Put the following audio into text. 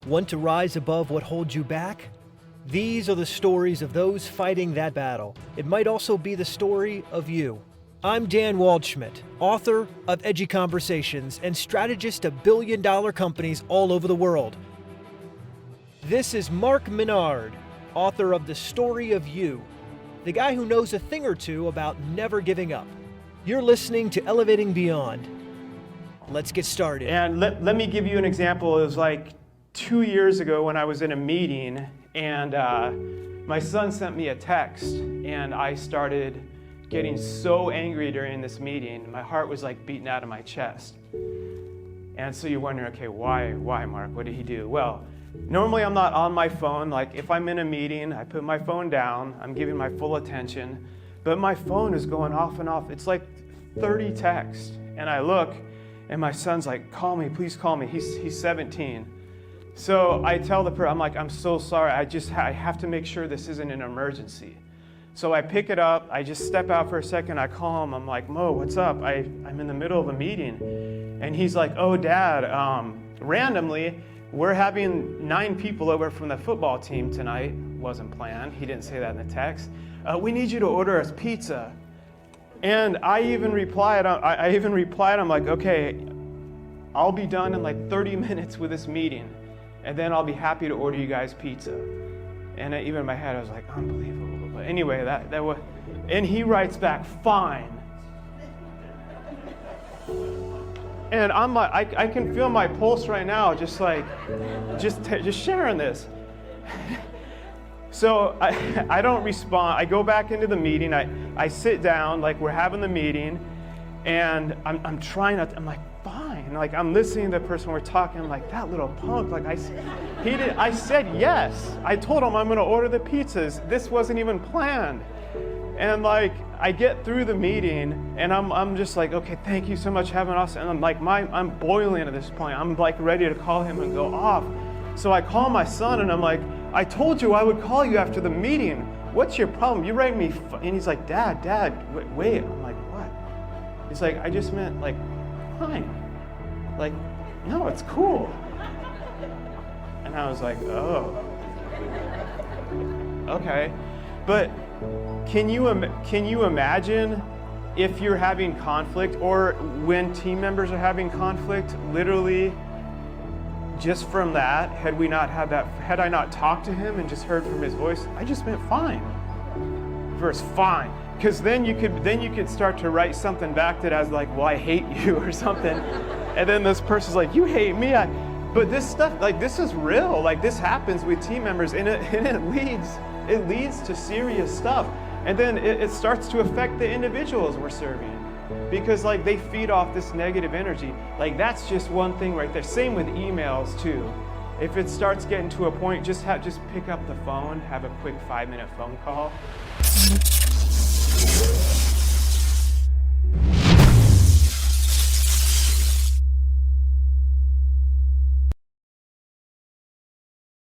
Want to rise above what holds you back? These are the stories of those fighting that battle. It might also be the story of you. I'm Dan Waldschmidt, author of Edgy Conversations and strategist of billion-dollar companies all over the world. This is Mark Minard, author of The Story of You, the guy who knows a thing or two about never giving up. You're listening to Elevating Beyond. Let's get started. And let me give you an example. It was like 2 years ago when I was in a meeting, and my son sent me a text, and I started getting so angry during this meeting. My heart was like beating out of my chest. And so you're wondering, okay, why, Mark? What did he do? Well, normally I'm not on my phone. Like if I'm in a meeting, I put my phone down, I'm giving my full attention, but my phone is going off and off. It's like 30 texts. And I look, and my son's like, call me, please call me. He's 17. So I tell the person, I'm like, I'm so sorry. I have to make sure this isn't an emergency. So I pick it up, I just step out for a second, I call him, I'm like, Mo, what's up? I'm in the middle of a meeting. And he's like, oh, Dad, randomly, we're having 9 people over from the football team tonight. Wasn't planned, he didn't say that in the text. We need you to order us pizza. And I even replied, I'm like, okay, I'll be done in like 30 minutes with this meeting, and then I'll be happy to order you guys pizza. And even in my head, I was like, unbelievable. But anyway, that was, and he writes back, fine. And I'm like, I can feel my pulse right now, just sharing this. So I don't respond. I go back into the meeting. I sit down, like we're having the meeting, and I'm trying not to, I'm like, fine. Like I'm listening to the person we're talking. I'm like, that little punk. Like I said yes. I told him I'm going to order the pizzas. This wasn't even planned. And like I get through the meeting, and I'm just like, okay, thank you so much, have an awesome. And I'm like, I'm boiling at this point. I'm like ready to call him and go off. So I call my son, and I'm like, I told you I would call you after the meeting. What's your problem? You write me, and he's like, Dad, wait. I'm like, what? He's like, I just meant like, fine. Like, no, it's cool. And I was like, oh, okay. But can you imagine if you're having conflict, or when team members are having conflict, literally just from that, had I not talked to him and just heard from his voice, I just meant fine. Verse fine. Because then you could start to write something back that has like, well, I hate you or something. And then this person's like, you hate me. But this stuff, like this is real. Like this happens with team members, and it leads to serious stuff. And then it starts to affect the individuals we're serving, because like they feed off this negative energy. Like that's just one thing right there. Same with emails too. If it starts getting to a point, just pick up the phone, have a quick 5-minute phone call.